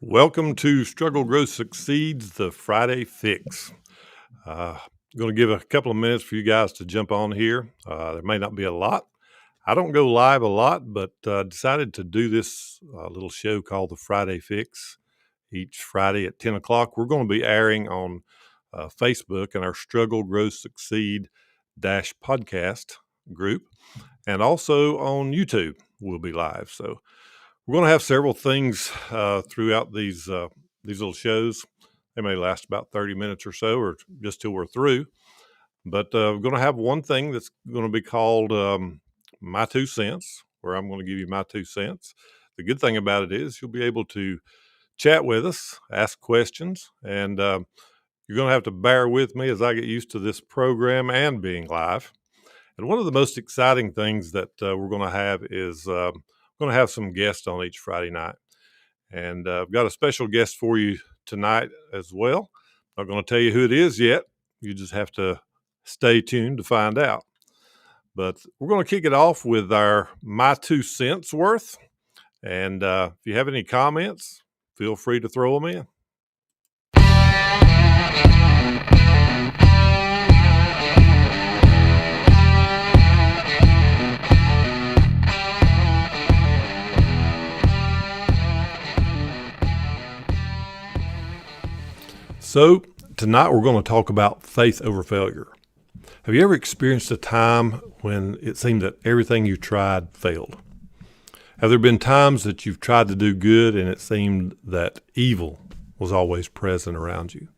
Welcome to Struggle Grow Succeed's the Friday Fix. I'm going to give a couple of minutes for you guys to jump on here. There may not be a lot. I don't go live a lot, but decided to do this little show called the Friday Fix each Friday at 10 o'clock. We're going to be airing on Facebook and our Struggle Grow Succeed podcast group, and also on YouTube. We'll be live. So we're going to have several things throughout these little shows. They may last about 30 minutes or so, or just till we're through. But we're going to have one thing that's going to be called My 2 Cents, where I'm going to give you my 2 cents. The good thing about it is you'll be able to chat with us, ask questions, and you're going to have to bear with me as I get used to this program and being live. And one of the most exciting things that we're going to have is going to have some guests on each Friday night. And I've got a special guest for you tonight as well. I'm not going to tell you who it is yet. You just have to stay tuned to find out. But we're going to kick it off with our My 2 Cents worth. And if you have any comments, feel free to throw them in. So tonight we're going to talk about faith over failure. Have you ever experienced a time when it seemed that everything you tried failed? Have there been times that you've tried to do good and it seemed that evil was always present around you?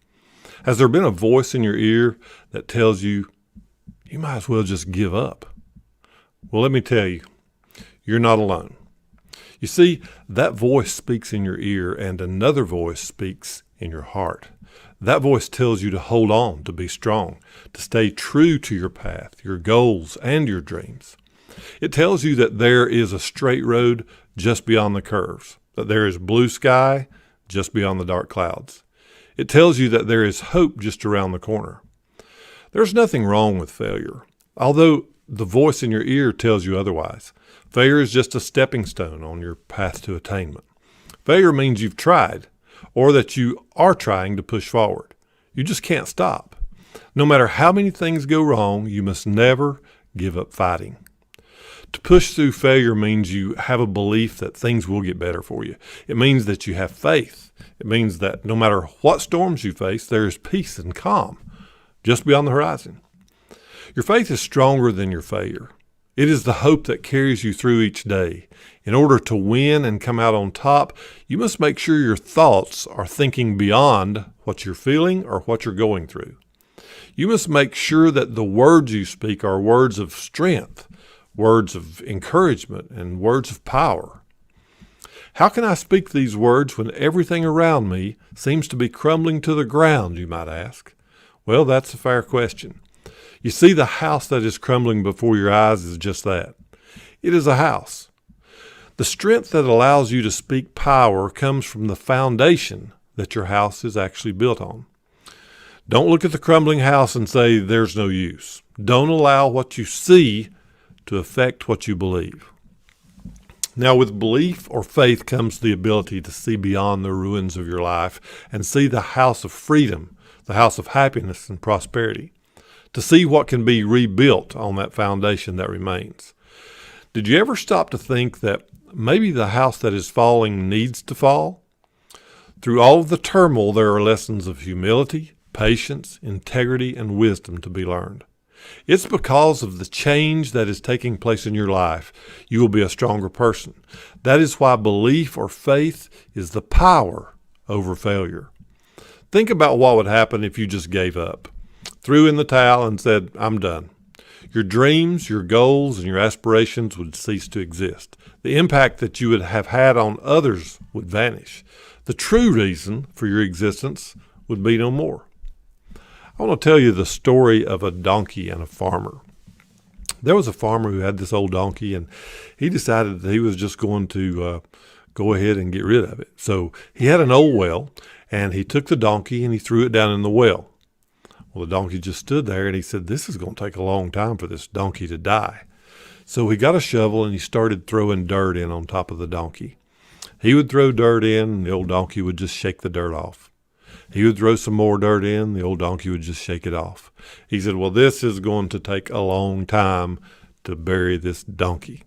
Has there been a voice in your ear that tells you, you might as well just give up? Well, let me tell you, you're not alone. You see, that voice speaks in your ear and another voice speaks in your heart. That voice tells you to hold on, to be strong, to stay true to your path, your goals, and your dreams. It tells you that there is a straight road just beyond the curves, that there is blue sky just beyond the dark clouds. It tells you that there is hope just around the corner. There's nothing wrong with failure, although the voice in your ear tells you otherwise. Failure is just a stepping stone on your path to attainment. Failure means you've tried, or that you are trying to push forward. You just can't stop. No matter how many things go wrong, you must never give up fighting. To push through failure means you have a belief that things will get better for you. It means that you have faith. It means that no matter what storms you face, there is peace and calm just beyond the horizon. Your faith is stronger than your failure. It is the hope that carries you through each day. In order to win and come out on top, you must make sure your thoughts are thinking beyond what you're feeling or what you're going through. You must make sure that the words you speak are words of strength, words of encouragement, and words of power. How can I speak these words when everything around me seems to be crumbling to the ground, you might ask? Well, that's a fair question. You see, the house that is crumbling before your eyes is just that. It is a house. The strength that allows you to speak power comes from the foundation that your house is actually built on. Don't look at the crumbling house and say there's no use. Don't allow what you see to affect what you believe. Now, with belief or faith comes the ability to see beyond the ruins of your life and see the house of freedom, the house of happiness and prosperity, to see what can be rebuilt on that foundation that remains. Did you ever stop to think that maybe the house that is falling needs to fall? Through all of the turmoil, there are lessons of humility, patience, integrity, and wisdom to be learned. It's because of the change that is taking place in your life, you will be a stronger person. That is why belief or faith is the power over failure. Think about what would happen if you just gave up, threw in the towel and said, I'm done. Your dreams, your goals, and your aspirations would cease to exist. The impact that you would have had on others would vanish. The true reason for your existence would be no more. I want to tell you the story of a donkey and a farmer. There was a farmer who had this old donkey, and he decided that he was just going to go ahead and get rid of it. So he had an old well, and he took the donkey and he threw it down in the well. Well, the donkey just stood there, and he said, this is going to take a long time for this donkey to die. So he got a shovel, and he started throwing dirt in on top of the donkey. He would throw dirt in, and the old donkey would just shake the dirt off. He would throw some more dirt in, the old donkey would just shake it off. He said, well, this is going to take a long time to bury this donkey.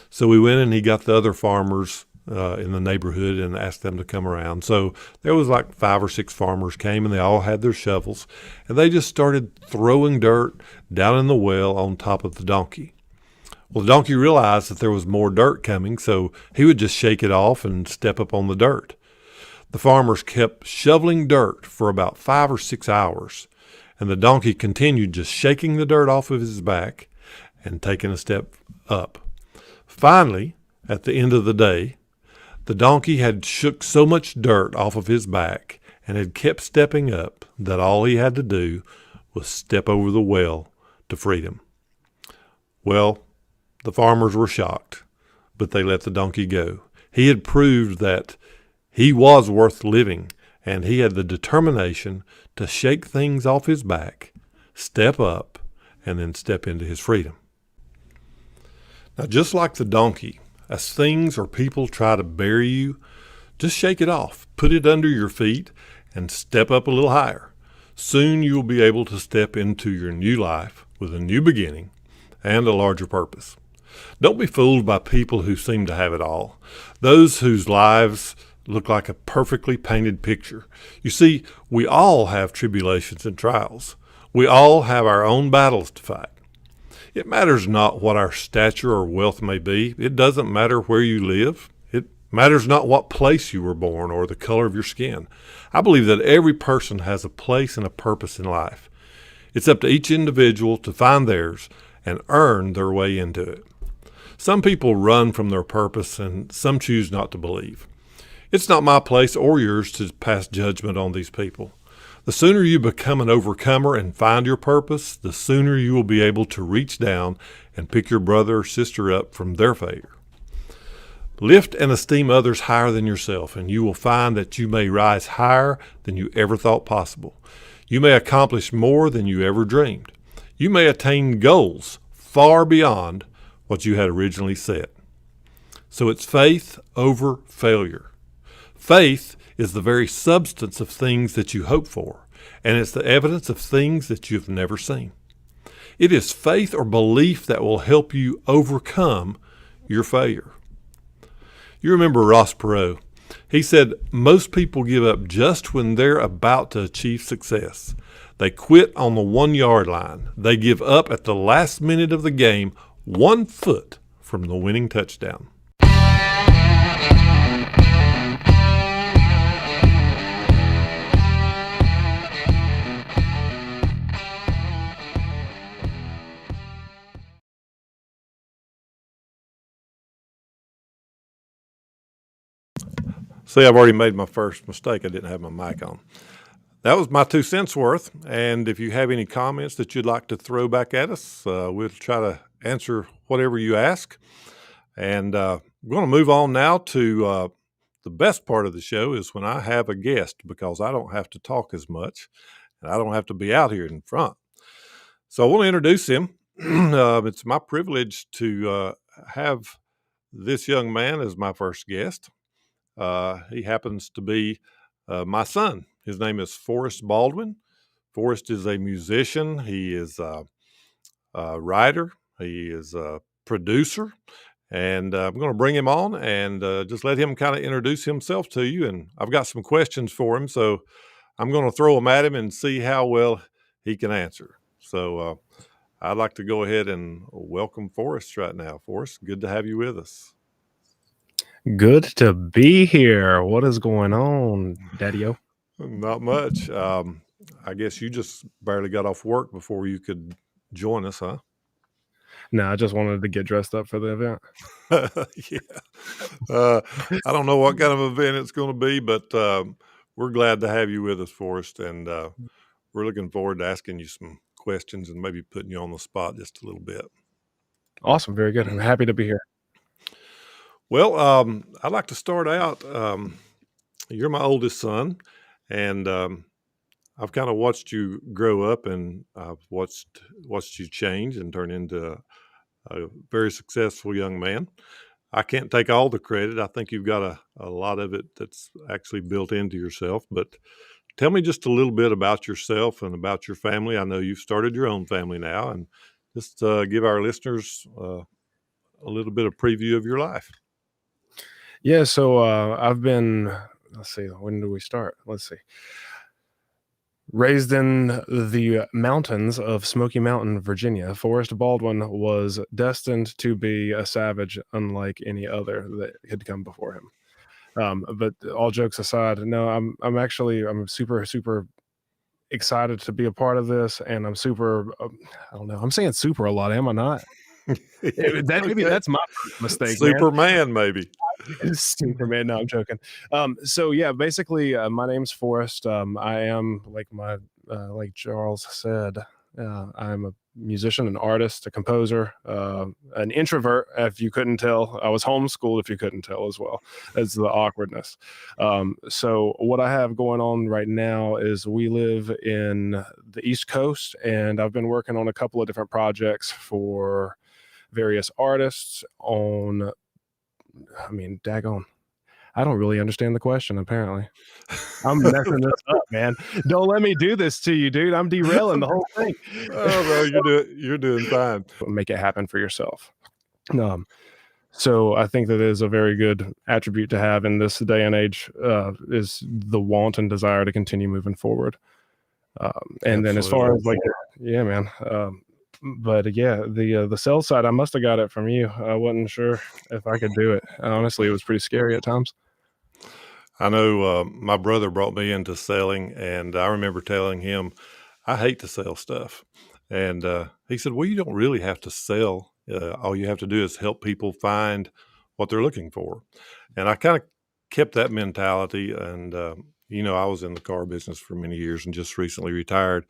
So we went and he got the other farmers in the neighborhood and asked them to come around. So there was like 5 or 6 farmers came, and they all had their shovels, and they just started throwing dirt down in the well on top of the donkey. Well, the donkey realized that there was more dirt coming, so he would just shake it off and step up on the dirt. The farmers kept shoveling dirt for about 5 or 6 hours, and the donkey continued just shaking the dirt off of his back and taking a step up. Finally, at the end of the day, the donkey had shook so much dirt off of his back and had kept stepping up that all he had to do was step over the well to freedom. Well, the farmers were shocked, but they let the donkey go. He had proved that he was worth living, and he had the determination to shake things off his back, step up, and then step into his freedom. Now, just like the donkey, as things or people try to bury you, just shake it off, put it under your feet, and step up a little higher. Soon you will be able to step into your new life with a new beginning and a larger purpose. Don't be fooled by people who seem to have it all, those whose lives look like a perfectly painted picture. You see, we all have tribulations and trials. We all have our own battles to fight. It matters not what our stature or wealth may be. It doesn't matter where you live. It matters not what place you were born or the color of your skin. I believe that every person has a place and a purpose in life. It's up to each individual to find theirs and earn their way into it. Some people run from their purpose, and some choose not to believe. It's not my place or yours to pass judgment on these people. The sooner you become an overcomer and find your purpose, the sooner you will be able to reach down and pick your brother or sister up from their failure. Lift and esteem others higher than yourself, and you will find that you may rise higher than you ever thought possible. You may accomplish more than you ever dreamed. You may attain goals far beyond what you had originally set. So it's faith over failure. Faith is the very substance of things that you hope for, and it's the evidence of things that you've never seen. It is faith or belief that will help you overcome your failure. You remember Ross Perot. He said, most people give up just when they're about to achieve success. They quit on the 1-yard line. They give up at the last minute of the game, 1 foot from the winning touchdown. See, I've already made my first mistake. I didn't have my mic on. That was my 2 cents worth. And if you have any comments that you'd like to throw back at us, we'll try to answer whatever you ask. And we're going to move on now to the best part of the show is when I have a guest, because I don't have to talk as much and I don't have to be out here in front. So I want to introduce him. It's my privilege to have this young man as my first guest. He happens to be my son. His name is Forrest Baldwin. Forrest is a musician. He is a writer. He is a producer. And I'm going to bring him on and just let him kind of introduce himself to you. And I've got some questions for him, so I'm going to throw them at him and see how well he can answer. So I'd like to go ahead and welcome Forrest right now. Forrest, good to have you with us. Good to be here. What is going on, Daddy-o? Not much. I guess you just barely got off work before you could join us, huh? No, I just wanted to get dressed up for the event. Yeah. I don't know what kind of event it's going to be, but we're glad to have you with us, Forrest, and we're looking forward to asking you some questions and maybe putting you on the spot just a little bit. Awesome. Very good. I'm happy to be here. Well, I'd like to start out. You're my oldest son, and I've kind of watched you grow up, and I've watched you change and turn into a very successful young man. I can't take all the credit. I think you've got a lot of it that's actually built into yourself. But tell me just a little bit about yourself and about your family. I know you've started your own family now, and just give our listeners a little bit of preview of your life. Yeah, so I've been, let's see, when do we start? Let's see. Raised in the mountains of Smoky Mountain, Virginia, Forrest Baldwin was destined to be a savage unlike any other that had come before him. But all jokes aside, no, I'm super excited to be a part of this, and I'm super. I don't know. I'm saying super a lot, am I not? Maybe Okay. that's my first mistake, man. Superman, maybe. Superman. No, I'm joking. So yeah, basically, my name's Forrest. I am like Charles said, I'm a musician, an artist, a composer, an introvert. If you couldn't tell, I was homeschooled. If you couldn't tell as well, that's the awkwardness. So what I have going on right now is we live in the East Coast, and I've been working on a couple of different projects for various artists on, I mean, daggone. I don't really understand the question, apparently. I'm messing this up, man. Don't let me do this to you, dude. I'm derailing the whole thing. Oh no, you're doing fine. Make it happen for yourself. Um, so I think that is a very good attribute to have in this day and age, is the want and desire to continue moving forward. And then as far Absolutely. as like, yeah, man. But yeah, the sales side, I must have got it from you. I wasn't sure if I could do it. Honestly, it was pretty scary at times. I know my brother brought me into selling, and I remember telling him, I hate to sell stuff. And he said, well, you don't really have to sell. All you have to do is help people find what they're looking for. And I kind of kept that mentality. And, I was in the car business for many years and just recently retired.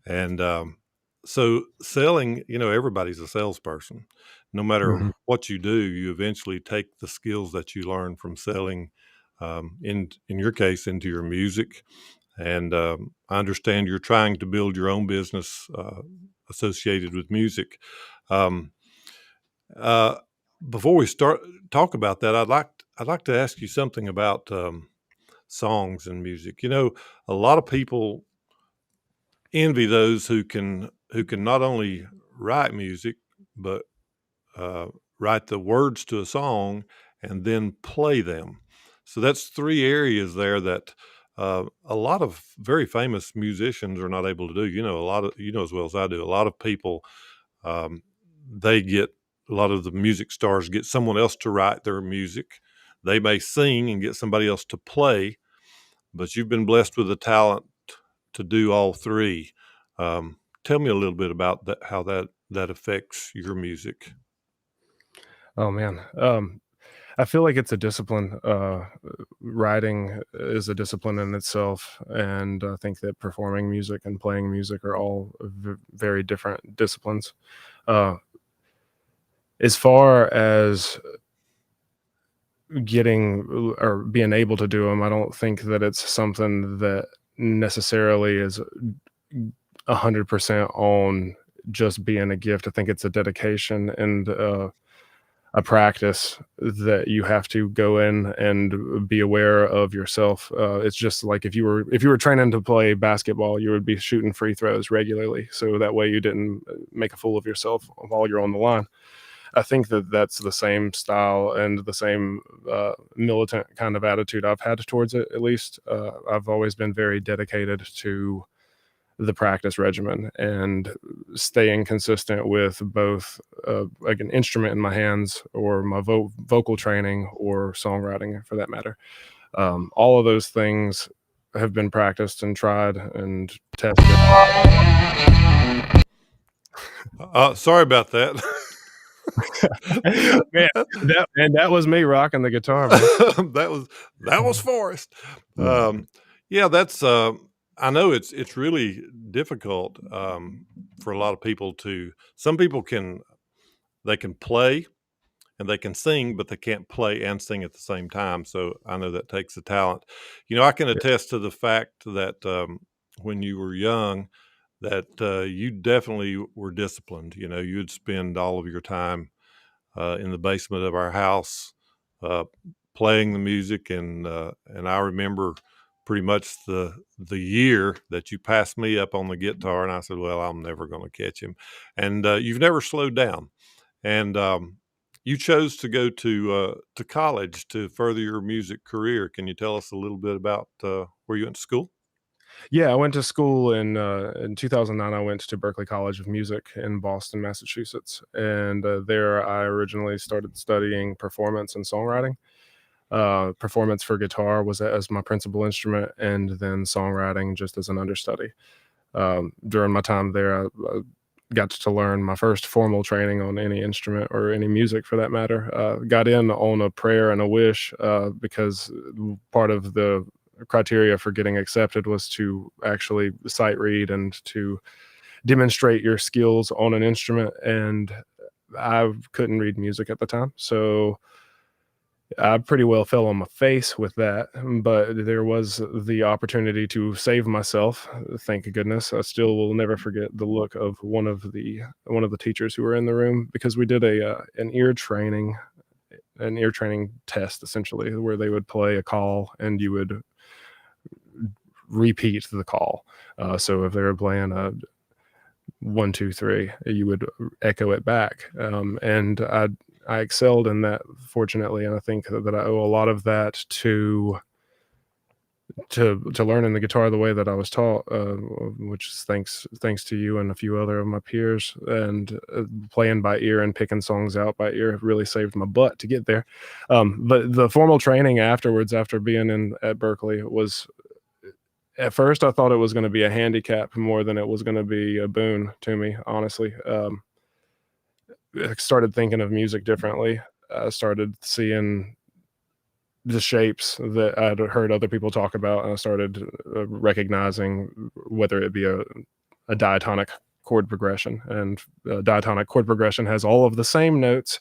And so selling, everybody's a salesperson. No matter Mhm. what you do, you eventually take the skills that you learn from selling, in your case, into your music. And I understand you're trying to build your own business associated with music. Um, uh, Before we start talk about that, I'd like to ask you something about songs and music. A lot of people envy those who can not only write music but uh, write the words to a song and then play them. So that's three areas there that a lot of very famous musicians are not able to do. A lot of as well as I do. A lot of people, um, they get a lot of the music stars get someone else to write their music. They may sing and get somebody else to play, but you've been blessed with the talent to do all three. Tell me a little bit about that, how that affects your music. Oh man. I feel like it's a discipline. Writing is a discipline in itself, and I think that performing music and playing music are all very different disciplines. Uh, as far as getting or being able to do them, I don't think that it's something that necessarily is 100% on just being a gift. I think it's a dedication and a practice that you have to go in and be aware of yourself. It's just like if you were training to play basketball, you would be shooting free throws regularly, so that way you didn't make a fool of yourself while you're on the line. I think that that's the same style and the same militant kind of attitude I've had towards it. At least I've always been very dedicated to the practice regimen and staying consistent with both like an instrument in my hands or my vocal training or songwriting for that matter. All of those things have been practiced and tried and tested. Sorry about that. Man, that was me rocking the guitar, man. that was Forrest. Yeah, that's. I know it's really difficult for a lot of people to. Some people they can play and they can sing, but they can't play and sing at the same time. So I know that takes a talent. I can Yeah. attest to the fact that when you were young, that you definitely were disciplined. You'd spend all of your time in the basement of our house, uh, playing the music, and I remember pretty much the year that you passed me up on the guitar, and I said, "Well, I'm never going to catch him." And you've never slowed down, and you chose to go to college to further your music career. Can you tell us a little bit about where you went to school? Yeah, I went to school in 2009. I went to Berklee College of Music in Boston, Massachusetts, and there I originally started studying performance and songwriting. Performance for guitar was as my principal instrument, and then songwriting just as an understudy. During my time there, I got to learn my first formal training on any instrument or any music for that matter. Got in on a prayer and a wish because part of the criteria for getting accepted was to actually sight read and to demonstrate your skills on an instrument. And I couldn't read music at the time, so I pretty well fell on my face with that, but there was the opportunity to save myself. Thank goodness. I still will never forget the look of one of the teachers who were in the room, because we did an ear training test essentially, where they would play a call and you would repeat the call. So if they were playing a 1, 2, 3, you would echo it back. And I excelled in that, fortunately, and I think that I owe a lot of that to learning the guitar the way that I was taught, which is thanks to you and a few other of my peers, and playing by ear and picking songs out by ear really saved my butt to get there. But the formal training afterwards, after being at Berklee, was, at first I thought it was going to be a handicap more than it was going to be a boon to me, honestly. I started thinking of music differently. I started seeing the shapes that I'd heard other people talk about, and I started recognizing whether it be a diatonic chord progression. And diatonic chord progression has all of the same notes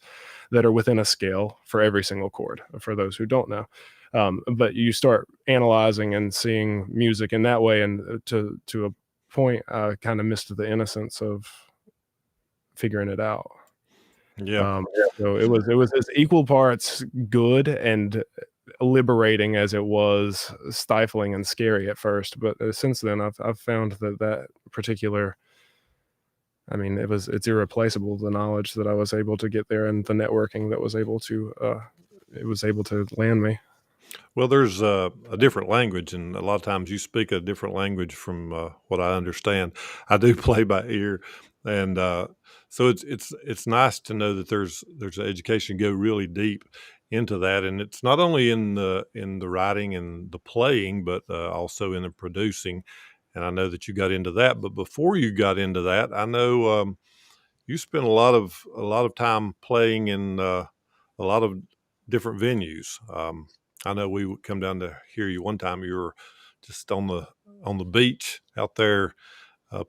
that are within a scale for every single chord, for those who don't know. But you start analyzing and seeing music in that way, and to a point, I kind of missed the innocence of figuring it out. Yeah. So it was as equal parts good and liberating as it was stifling and scary at first. But since then, I've found that particular, I mean, it's irreplaceable, the knowledge that I was able to get there and the networking that was able to it was able to land me. Well, there's a different language, and a lot of times you speak a different language from what I understand. I do play by ear, and so it's nice to know that there's an education go really deep into that, and it's not only in the writing and the playing, but also in the producing. And I know that you got into that, but before you got into that, I know you spent a lot of time playing in a lot of different venues. I know we would come down to hear you one time. You were just on the beach out there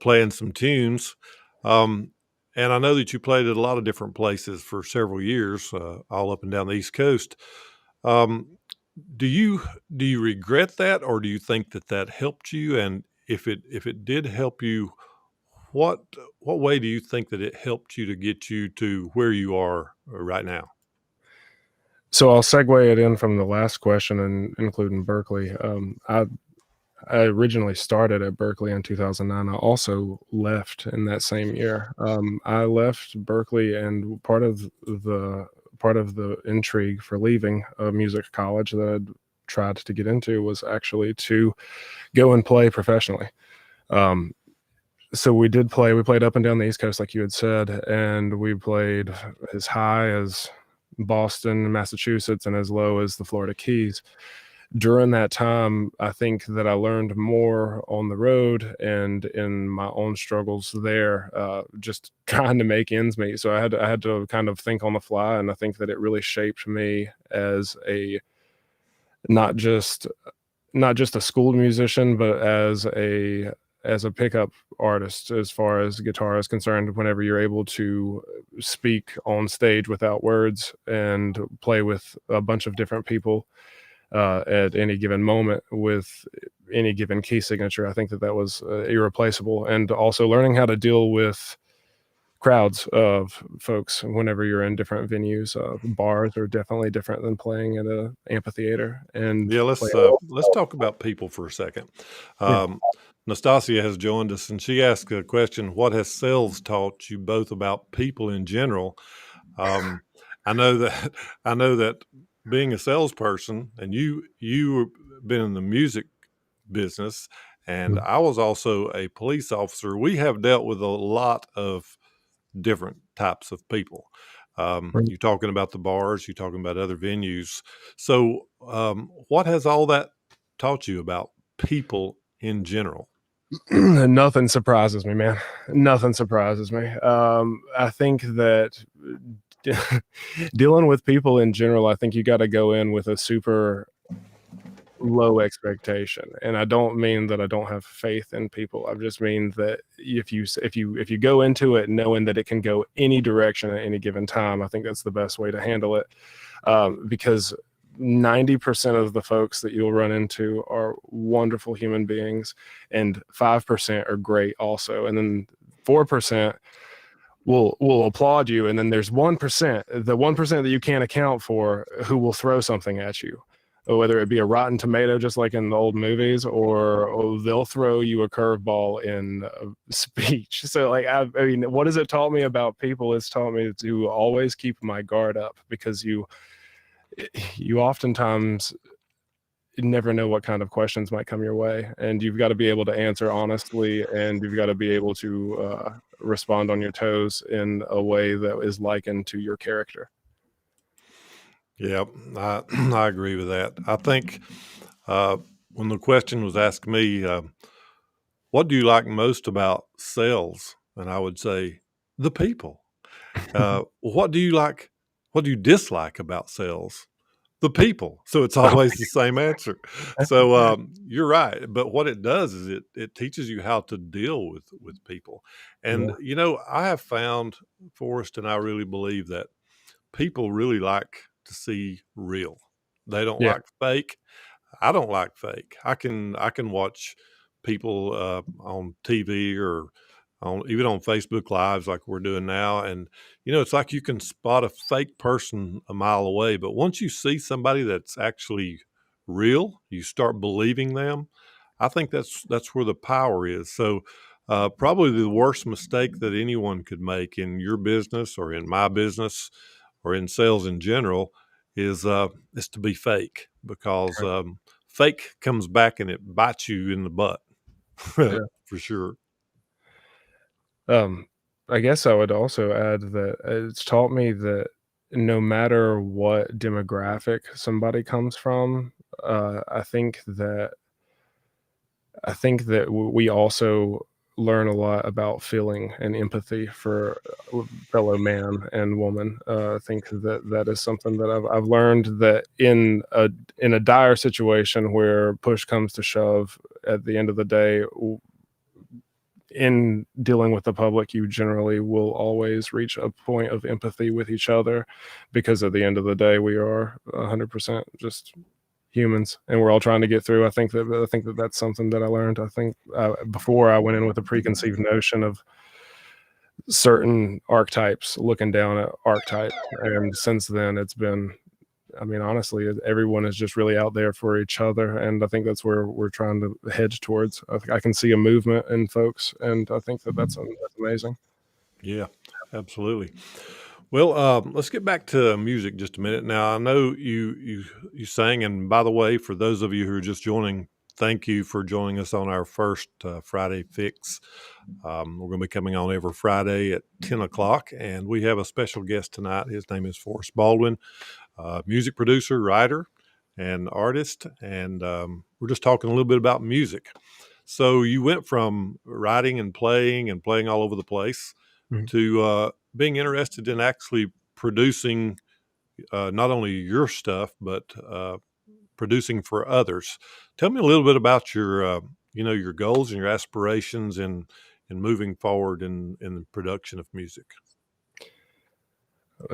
playing some tunes, um, and I know that you played at a lot of different places for several years, all up and down the East Coast. Um, do you regret that, or do you think that that helped you? And if it did help you, what what way do you think that it helped you to get you to where you are right now? So I'll segue it in from the last question, and including Berkeley. I originally started at Berkeley in 2009. I also left in that same year. I left Berkeley, and part of the intrigue for leaving a music college that I'd tried to get into was actually to go and play professionally. Um, so we did play. We played up and down the East Coast, like you had said, and we played as high as Boston, Massachusetts, and as low as the Florida Keys. During that time, I think that I learned more on the road and in my own struggles there, just trying to make ends meet. So I had to kind of think on the fly, and I think that it really shaped me as a not just not just a school musician, but as a pickup artist as far as guitar is concerned. Whenever you're able to speak on stage without words and play with a bunch of different people at any given moment with any given key signature, I think that was irreplaceable. And also learning how to deal with crowds of folks whenever you're in different venues. Bars are definitely different than playing at a amphitheater and Yeah, playing. let's talk about people for a second. Yeah. Nastasia has joined us, and she asked a question: what has sales taught you both about people in general? Um, I know that I know that being a salesperson, and you been in the music business, and Mhm. I was also a police officer. We have dealt with a lot of different types of people. Right. You're talking about the bars, you're talking about other venues. So, what has all that taught you about people in general? Nothing surprises me, man. Nothing surprises me. I think that dealing with people in general, I think you got to go in with a super low expectation. And I don't mean that I don't have faith in people. I just mean that if you go into it knowing that it can go any direction at any given time, I think that's the best way to handle it. Because 90% of the folks that you'll run into are wonderful human beings, and 5% are great also. And then 4% will applaud you. And then there's 1%, the 1% that you can't account for, who will throw something at you, whether it be a rotten tomato, just like in the old movies, or they'll throw you a curveball in a speech. So like, I mean, what has it taught me about people? It's taught me to always keep my guard up, because you oftentimes never know what kind of questions might come your way, and you've got to be able to answer honestly, and you've got to be able to respond on your toes in a way that is likened to your character. Yeah, I agree with that. I think uh, when the question was asked me, what do you like most about sales? And I would say the people. What do you like? What do you dislike about sales? The people. So it's always the same answer. So you're right. But what it does is it teaches you how to deal with people. And Yeah, I have found, Forrest, and I really believe that people really like to see real. They don't yeah. like fake. I don't like fake. I can watch people on TV or even on Facebook Lives like we're doing now, and it's like you can spot a fake person a mile away. But once you see somebody that's actually real, you start believing them. I think that's where the power is. So. Probably the worst mistake that anyone could make in your business or in my business or in sales in general is to be fake, because fake comes back and it bites you in the butt Yeah. for sure. Um, I guess I would also add that it's taught me that no matter what demographic somebody comes from, I think that we also learn a lot about feeling and empathy for fellow man and woman. I think that that is something that I've learned, that in a dire situation where push comes to shove, at the end of the day, in dealing with the public, you generally will always reach a point of empathy with each other, because at the end of the day, we are 100% just humans, and we're all trying to get through. I think that that's something that I learned. I think before, I went in with a preconceived notion of certain archetypes, looking down at archetypes, and since then it's been, I mean, honestly, everyone is just really out there for each other, and I think that's where we're trying to head towards. I can see a movement in folks, and I think that that's amazing. Yeah, absolutely. Well, let's get back to music just a minute. Now, I know you sang, and by the way, for those of you who are just joining, thank you for joining us on our first Friday Fix. We're going to be coming on every Friday at 10 o'clock, and we have a special guest tonight. His name is Forrest Baldwin, music producer, writer, and artist, and we're just talking a little bit about music. So you went from writing and playing all over the place Mhm. to being interested in actually producing not only your stuff but producing for others. Tell me a little bit about your goals and your aspirations in moving forward in the production of music.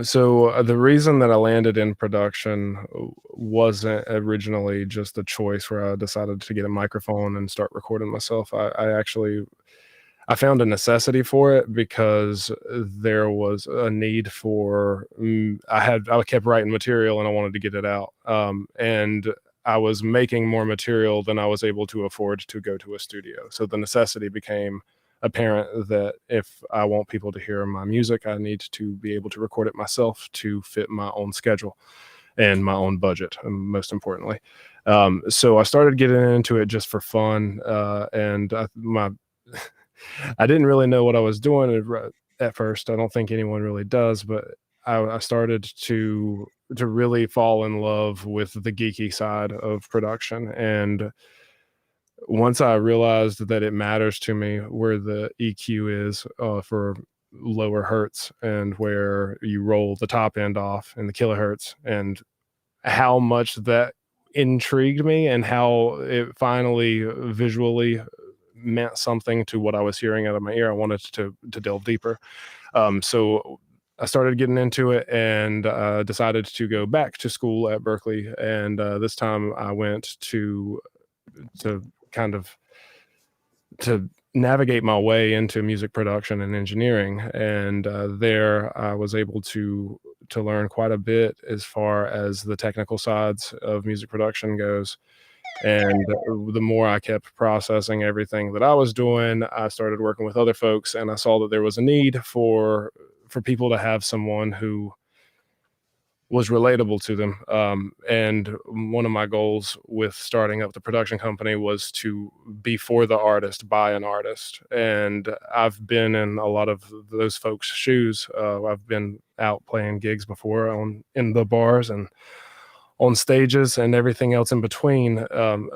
So the reason that I landed in production wasn't originally just a choice where I decided to get a microphone and start recording myself. I actually I found a necessity for it because there was a need for I kept writing material and I wanted to get it out. And I was making more material than I was able to afford to go to a studio. So the necessity became apparent that if I want people to hear my music, I need to be able to record it myself to fit my own schedule and my own budget, most importantly. So I started getting into it just for fun, and my I didn't really know what I was doing at first. I don't think anyone really does, but I started to really fall in love with the geeky side of production. And once I realized that it matters to me where the EQ is for lower hertz and where you roll the top end off and the kilohertz, and how much that intrigued me and how it finally visually meant something to what I was hearing out of my ear, I wanted to delve deeper. So I started getting into it and decided to go back to school at Berkeley. And this time I went to kind of to navigate my way into music production and engineering. And there I was able to learn quite a bit as far as the technical sides of music production goes. And the more I kept processing everything that I was doing, I started working with other folks, and I saw that there was a need for people to have someone who was relatable to them. And one of my goals with starting up the production company was to be for the artist, by an artist. And I've been in a lot of those folks' shoes. I've been out playing gigs before in the bars and on stages and everything else in between.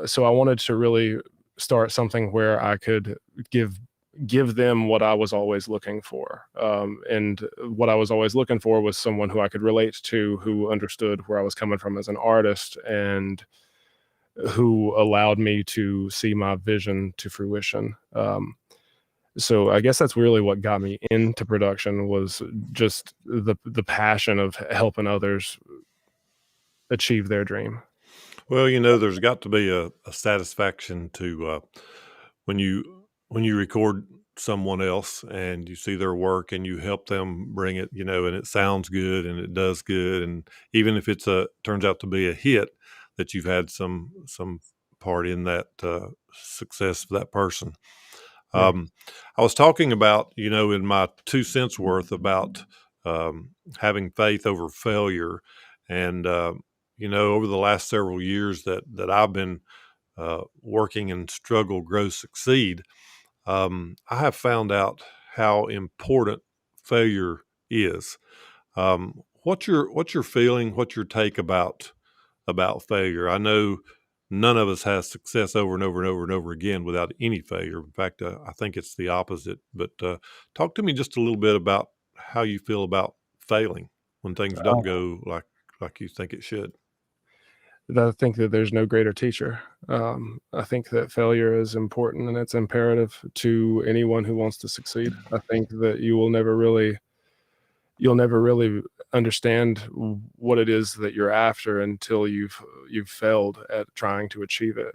So I wanted to really start something where I could give them what I was always looking for. And what I was always looking for was someone who I could relate to, who understood where I was coming from as an artist, and who allowed me to see my vision to fruition. So I guess that's really what got me into production, was just the passion of helping others achieve their dream. Well, there's got to be a satisfaction to when you record someone else and you see their work and you help them bring it, and it sounds good and it does good, and even if turns out to be a hit, that you've had some part in that success of that person. Yeah. I was talking about, in my 2 cents worth about having faith over failure, and over the last several years that I've been working in Struggle, Grow, Succeed, I have found out how important failure is. What's your feeling? What's your take about failure? I know none of us has success over and over and over and over again without any failure. In fact, I think it's the opposite. But talk to me just a little bit about how you feel about failing when things don't go like you think it should. I think that there's no greater teacher. I think that failure is important and it's imperative to anyone who wants to succeed. I think that you'll never really understand what it is that you're after until you've failed at trying to achieve it.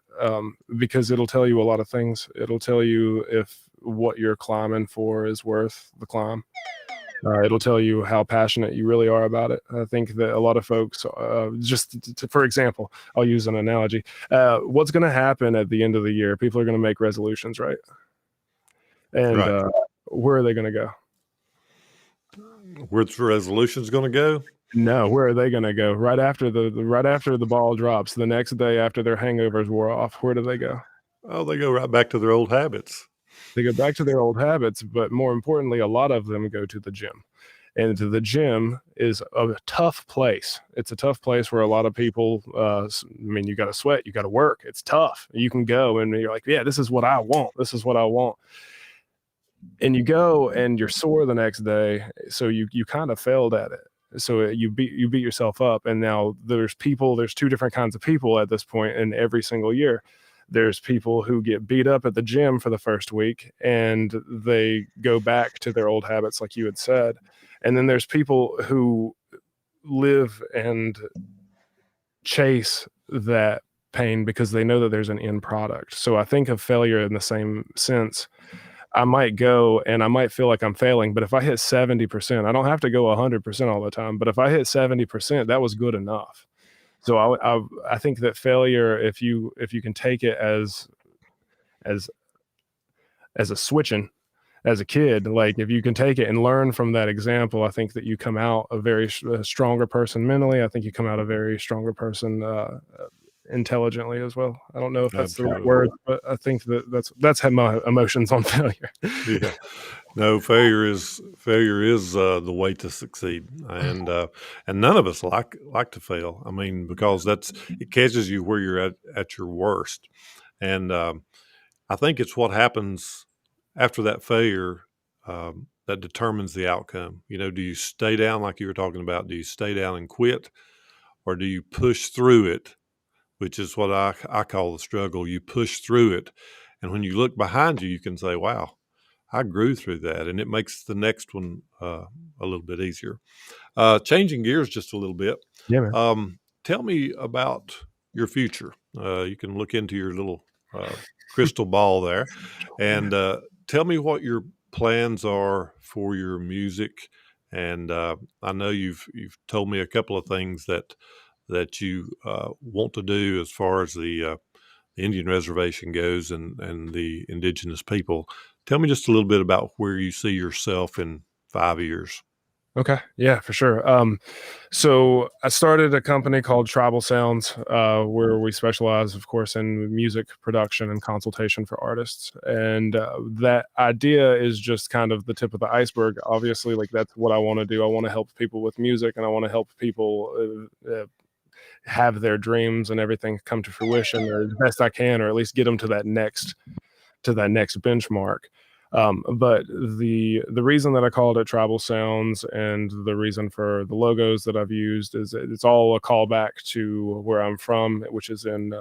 Because it'll tell you a lot of things. It'll tell you if what you're climbing for is worth the climb. It'll tell you how passionate you really are about it. I think that a lot of folks, for example, I'll use an analogy. What's going to happen at the end of the year? People are going to make resolutions, right? And Right. where are they going to go? Where's the resolution's going to go? No, where are they going to go? Right after right after the ball drops, the next day after their hangovers wore off, where do they go? Oh, they go right back to their old habits. They go back to their old habits, but more importantly, a lot of them go to the gym. And the gym is a tough place. It's a tough place where a lot of people, you got to sweat, you got to work. It's tough. You can go and you're like, yeah, this is what I want. This is what I want. And you go and you're sore the next day. So you kind of failed at it. So you beat yourself up. And now there's 2 different kinds of people at this point in every single year. There's people who get beat up at the gym for the first week and they go back to their old habits, like you had said. And then there's people who live and chase that pain because they know that there's an end product. So I think of failure in the same sense. I might go and I might feel like I'm failing, but if I hit 70%, I don't have to go 100% all the time, but if I hit 70%, that was good enough. So I think that failure, if you can take it as as a switching as a kid, like if you can take it and learn from that example, I think that you come out a stronger person mentally. I think you come out a very stronger person intelligently as well. I don't know if that's the right Absolutely. word, but I think that that's had my emotions on failure. Yeah. No, failure is the way to succeed, and none of us like to fail. I mean, because it catches you where you're at your worst, and I think it's what happens after that failure that determines the outcome. You know, do you stay down like you were talking about? Do you stay down and quit, or do you push through it? Which is what I call the struggle. You push through it, and when you look behind you, you can say, "Wow, I grew through that," and it makes the next one a little bit easier. Changing gears just a little bit. Yeah, man. Tell me about your future. You can look into your little crystal ball there, and tell me what your plans are for your music. And I know you've told me a couple of things that you want to do as far as the Indian reservation goes and the indigenous people. Tell me just a little bit about where you see yourself in 5 years. Okay. Yeah, for sure. So I started a company called Tribal Sounds, where we specialize, of course, in music production and consultation for artists. And that idea is just kind of the tip of the iceberg. Obviously, like that's what I want to do. I want to help people with music, and I want to help people have their dreams and everything come to fruition, or the best I can, or at least get them to that next benchmark. But the reason that I called it Tribal Sounds and the reason for the logos that I've used is it's all a callback to where I'm from, which is in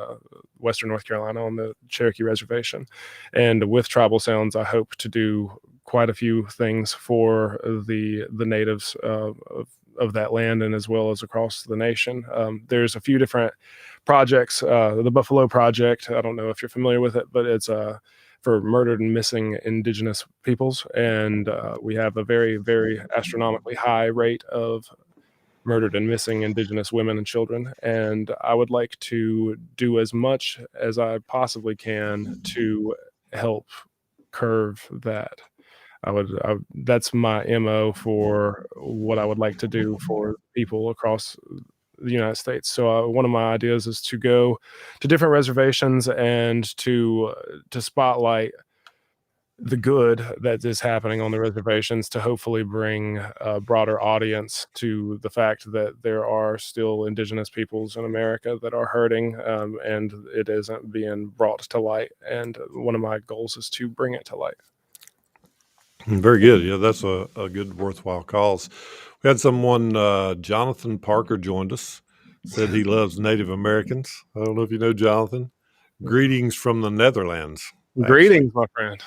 Western North Carolina on the Cherokee Reservation. And with Tribal Sounds, I hope to do quite a few things for the natives of that land and as well as across the nation. There's a few different projects. The Buffalo Project, I don't know if you're familiar with it, but it's for murdered and missing indigenous peoples. And we have a very, very astronomically high rate of murdered and missing indigenous women and children. And I would like to do as much as I possibly can to help curve that. That's my MO for what I would like to do for people across the United States. So one of my ideas is to go to different reservations and to spotlight the good that is happening on the reservations to hopefully bring a broader audience to the fact that there are still indigenous peoples in America that are hurting, and it isn't being brought to light. And one of my goals is to bring it to light. Very good. Yeah, that's a good, worthwhile cause. We had someone, Jonathan Parker, joined us. Said he loves Native Americans. I don't know if you know Jonathan. Greetings from the Netherlands. Actually, Greetings, my friend.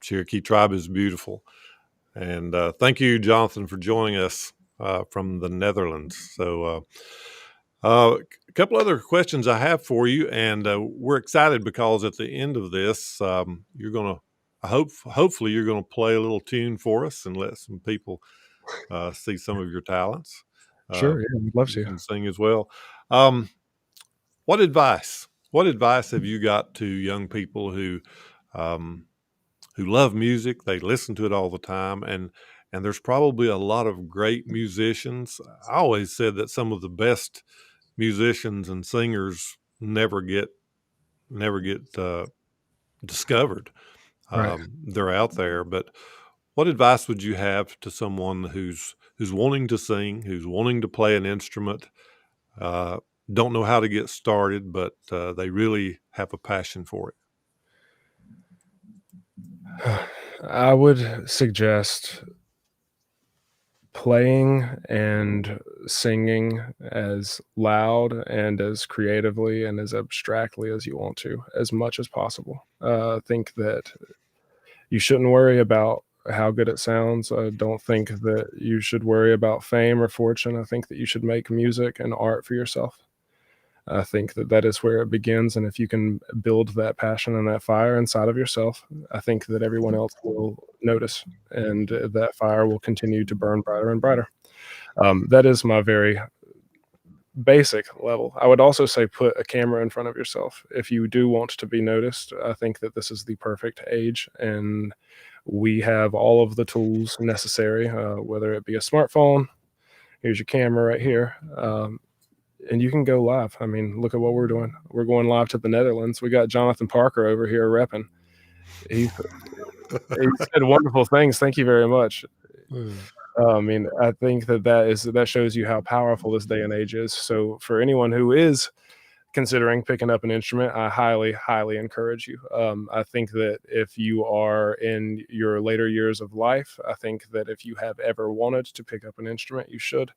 Cherokee tribe is beautiful, and thank you, Jonathan, for joining us from the Netherlands. So, a couple other questions I have for you, and we're excited because at the end of this, you're going to. Hopefully, you're going to play a little tune for us and let some people see some of your talents. Sure, yeah, I'd love You to. can sing as well. Um, what advice? What advice have you got to young people um, who love music? They listen to it all the time, and there's probably a lot of great musicians. I always said that some of the best musicians and singers never get discovered. Right. They're out there, but what advice would you have to someone who's wanting to sing, who's wanting to play an instrument, uh, don't know how to get started, but they really have a passion for it? I would suggest playing and singing as loud and as creatively and as abstractly as you want to, as much as possible. I think that you shouldn't worry about how good it sounds. I don't think that you should worry about fame or fortune. I think that you should make music and art for yourself. I think that that is where it begins. And if you can build that passion and that fire inside of yourself, I think that everyone else will notice, and that fire will continue to burn brighter and brighter. That is my very basic level. I would also say put a camera in front of yourself. If you do want to be noticed, I think that this is the perfect age, and we have all of the tools necessary, whether it be a smartphone. Here's your camera right here. And you can go live. I mean, look at what we're doing. We're going live to the Netherlands. We got Jonathan Parker over here repping. He said wonderful things. Thank you very much. I mean, I think that shows you how powerful this day and age is. So for anyone who is considering picking up an instrument, I highly, highly encourage you. I think that if you are in your later years of life, I think that if you have ever wanted to pick up an instrument, you should.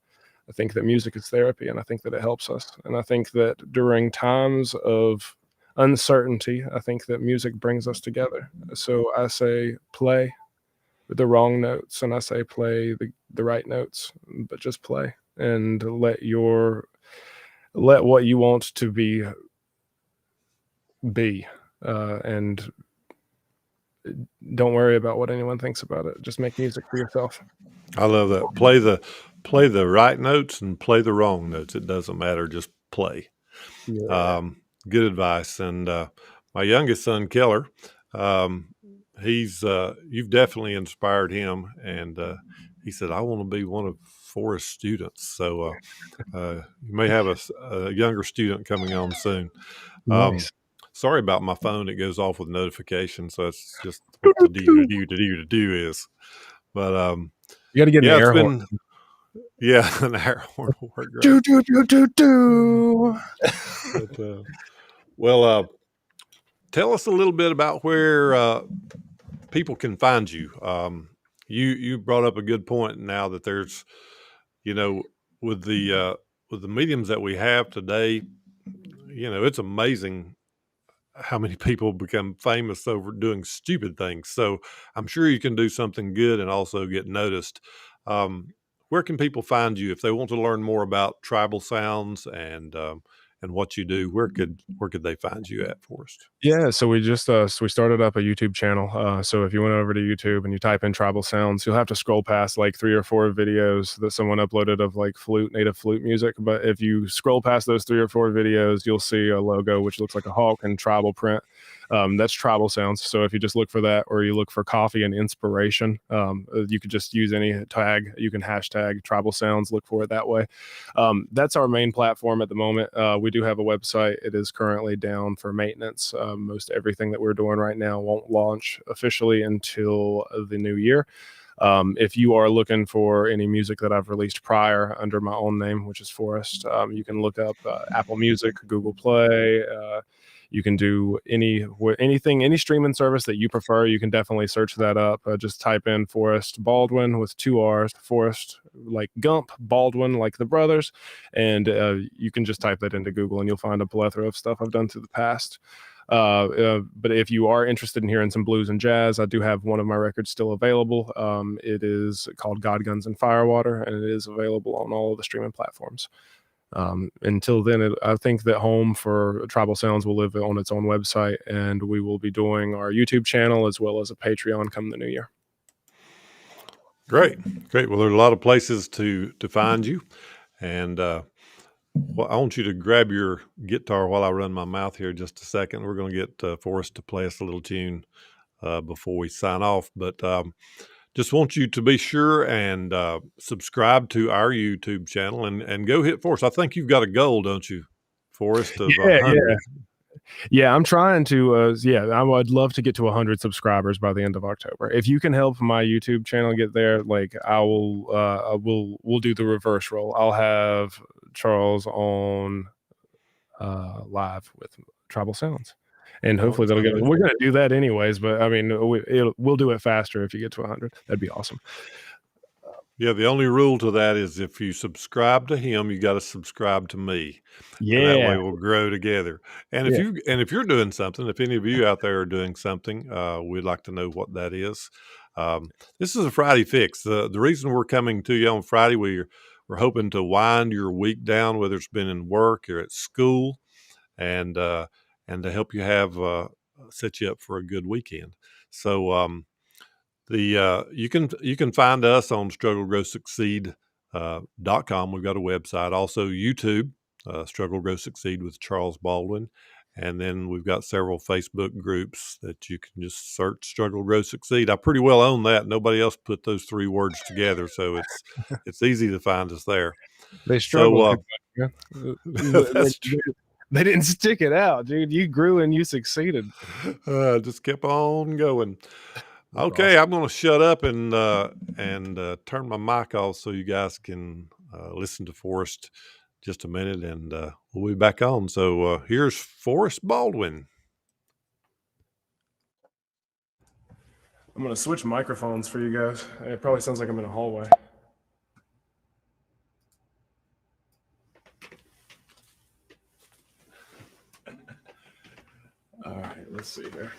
I think that music is therapy, and I think that it helps us. And I think that during times of uncertainty, I think that music brings us together. So I say play the wrong notes, and I say play the right notes, but just play and let what you want to be, and don't worry about what anyone thinks about it. Just make music for yourself. I love that. Play the right notes and play the wrong notes. It doesn't matter. Just play. Yeah. Good advice. And my youngest son, Keller, you've definitely inspired him. And he said, I want to be one of Forrest's students. So you may have a younger student coming on soon. Nice. Sorry about my phone. It goes off with notifications. So it's just what the do is. But you got to get an air horn. An air horn will work great. Tell us a little bit about where people can find you. You brought up a good point now that there's, with the mediums that we have today, it's amazing how many people become famous over doing stupid things. So I'm sure you can do something good and also get noticed. Where can people find you if they want to learn more about tribal sounds and what you do? Where could they find you at, Forrest? Yeah, so we just we started up a YouTube channel. So if you went over to YouTube and you type in tribal sounds, you'll have to scroll past like 3 or 4 videos that someone uploaded of like native flute music. But if you scroll past those 3 or 4 videos, you'll see a logo which looks like a hawk in tribal print. That's tribal sounds. So if you just look for that, or you look for coffee and inspiration, you could just use any tag. You can hashtag tribal sounds, look for it that way. That's our main platform at the moment. We do have a website. It is currently down for maintenance. Most everything that we're doing right now won't launch officially until the new year. If you are looking for any music that I've released prior under my own name, which is Forrest, you can look up Apple Music, Google Play. You can do anything, any streaming service that you prefer. You can definitely search that up. Just type in Forrest Baldwin with 2 R's, Forrest like Gump, Baldwin like the brothers, and you can just type that into Google and you'll find a plethora of stuff I've done through the past. But if you are interested in hearing some blues and jazz, I do have one of my records still available. It is called God, Guns, and Firewater, and it is available on all of the streaming platforms. Until then, I think that home for Tribal Sounds will live on its own website, and we will be doing our YouTube channel as well as a Patreon come the new year. Great. Well, there's a lot of places to find you, and well, I want you to grab your guitar while I run my mouth here just a second. We're going to get Forrest to play us a little tune before we sign off, but just want you to be sure and subscribe to our YouTube channel and go hit Forrest. I think you've got a goal, don't you, Forrest, of 100? Yeah, I'm trying to. I would love to get to 100 subscribers by the end of October. If you can help my YouTube channel get there, like we'll do the reverse role. I'll have Charles on live with Tribal Sounds, and hopefully that'll get. We're going to do that anyways, but I mean, we'll do it faster if you get to 100. That'd be awesome. Yeah, the only rule to that is if you subscribe to him, you got to subscribe to me. Yeah, and that way we'll grow together. And if you're doing something, if any of you out there are doing something, we'd like to know what that is. This is a Friday fix. The reason we're coming to you on Friday, we're hoping to wind your week down, whether it's been in work or at school. and to help you have set you up for a good weekend. So you can find us on StruggleGrowSucceed.com. We've got a website, also YouTube, Struggle Grow Succeed with Charles Baldwin. And then we've got several Facebook groups that you can just search Struggle Grow Succeed. I pretty well own that. Nobody else put those three words together, so it's easy to find us there. They struggled. That's true. They didn't stick it out, dude. You grew and you succeeded. Just kept on going. Okay, awesome. I'm going to shut up and turn my mic off so you guys can listen to Forrest just a minute, and we'll be back on. So here's Forrest Baldwin. I'm going to switch microphones for you guys. It probably sounds like I'm in a hallway. All right, let's see here.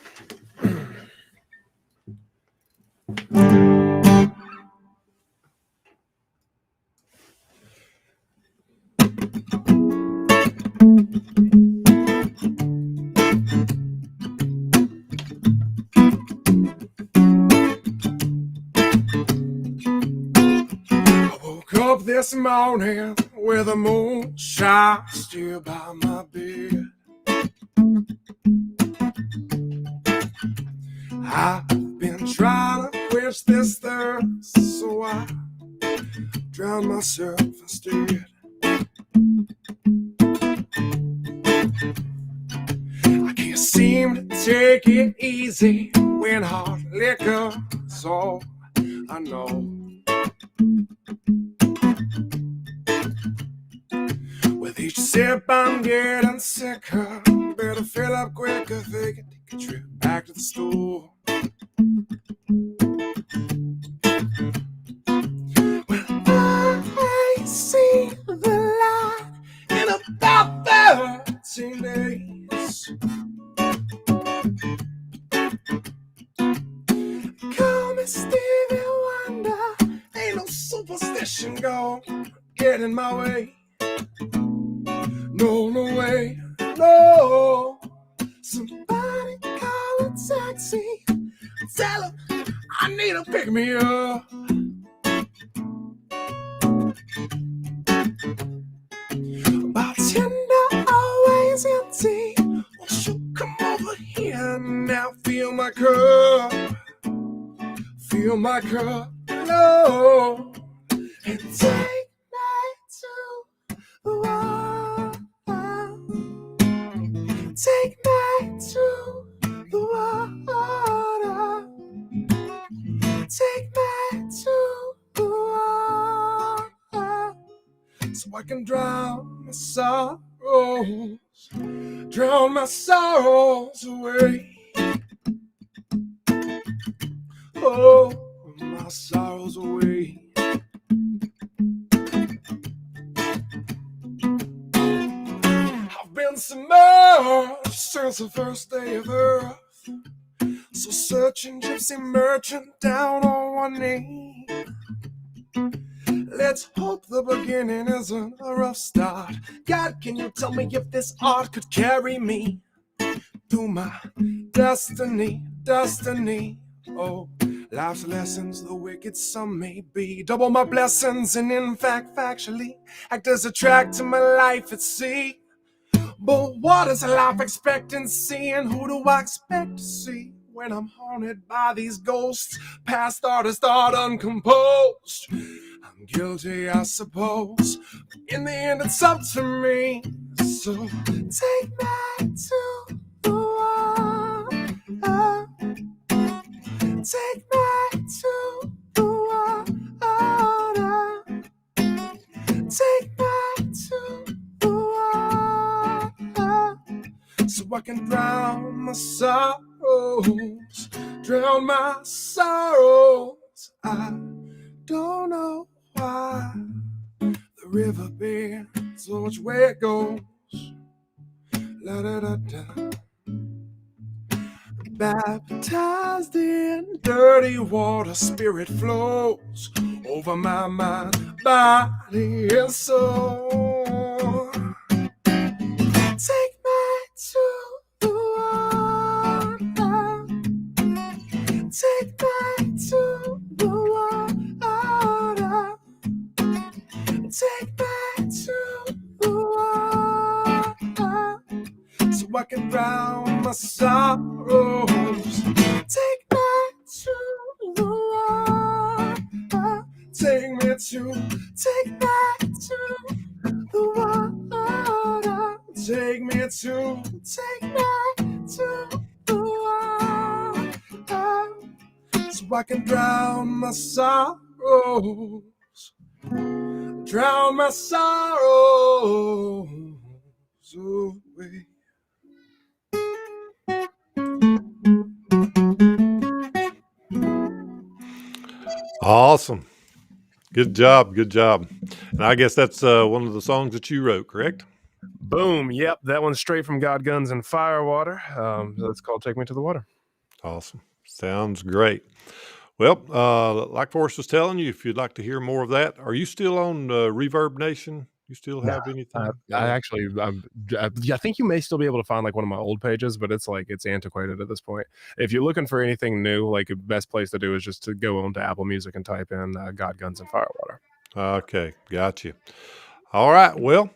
This morning with the moon shines still by my bed, I've been trying to quench this thirst, so I drown myself instead. I can't seem to take it easy when hard liquor's all I know. With each sip I'm getting sicker. Better fill up quicker, they can take a trip back to the store. When I see the light in about 13 days, call me Stevie Wonder. Ain't no superstition gonna get in my way. No, no way, no. Somebody call a taxi. Tell her I need to pick me up. Bartender always empty. Won't you come over here now? Fill my cup. Fill my cup, no. And take me to the water. Take me to the water. Take me to the water. So I can drown my sorrows. Drown my sorrows away. Oh, my sorrows away. I've been submerged since the first day of Earth. So searching, gypsy merchant down on one knee. Let's hope the beginning isn't a rough start. God, can you tell me if this art could carry me through my destiny, destiny? Oh, life's lessons, the wicked some may be. Double my blessings and in fact, factually, act as a track to my life at sea. But what is life expectancy, and who do I expect to see when I'm haunted by these ghosts? Past artist, art uncomposed. I'm guilty, I suppose. In the end, it's up to me. So take me to the water. Take me to the water. Take me to the water. So I can drown my sorrows. Drown my sorrows. I don't know why the river bends or which way it goes. La da da da. Baptized in dirty water, spirit flows over my mind, body, and soul. Take me so I can drown my sorrows. Take me to the water. Take me to the water. Take me to the water. So I can drown my sorrows. Drown my sorrows away. Awesome. Good job. Good job. And I guess that's one of the songs that you wrote, correct? Boom. Yep. That one's straight from God, Guns, and Firewater. So it's called Take Me to the Water. Awesome. Sounds great. Well, like Forrest was telling you, if you'd like to hear more of that, are you still on Reverb Nation? You still have anything? I actually, I think you may still be able to find like one of my old pages, but it's antiquated at this point. If you're looking for anything new, like the best place to do is just to go on to Apple Music and type in God, Guns, and Firewater. Okay, got you. All right. Well,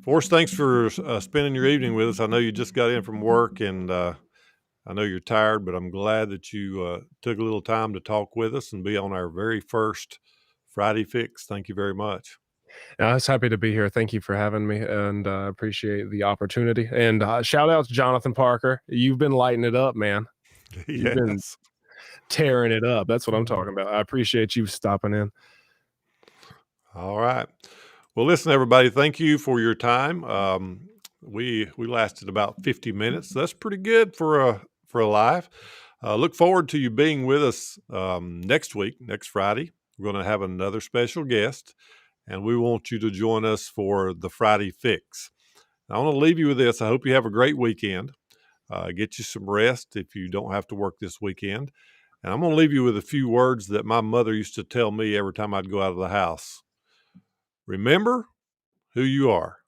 Forrest, thanks for spending your evening with us. I know you just got in from work, and I know you're tired, but I'm glad that you took a little time to talk with us and be on our very first Friday Fix. Thank you very much. I was happy to be here. Thank you for having me, and I appreciate the opportunity. And shout out to Jonathan Parker. You've been lighting it up, man. You've been Yes. tearing it up. That's what I'm talking about. I appreciate you stopping in. All right. Well, listen, everybody, thank you for your time. We lasted about 50 minutes. That's pretty good for a live. Look forward to you being with us next week, next Friday. We're going to have another special guest, and we want you to join us for the Friday Fix. I want to leave you with this. I hope you have a great weekend. Get you some rest if you don't have to work this weekend. And I'm going to leave you with a few words that my mother used to tell me every time I'd go out of the house. Remember who you are.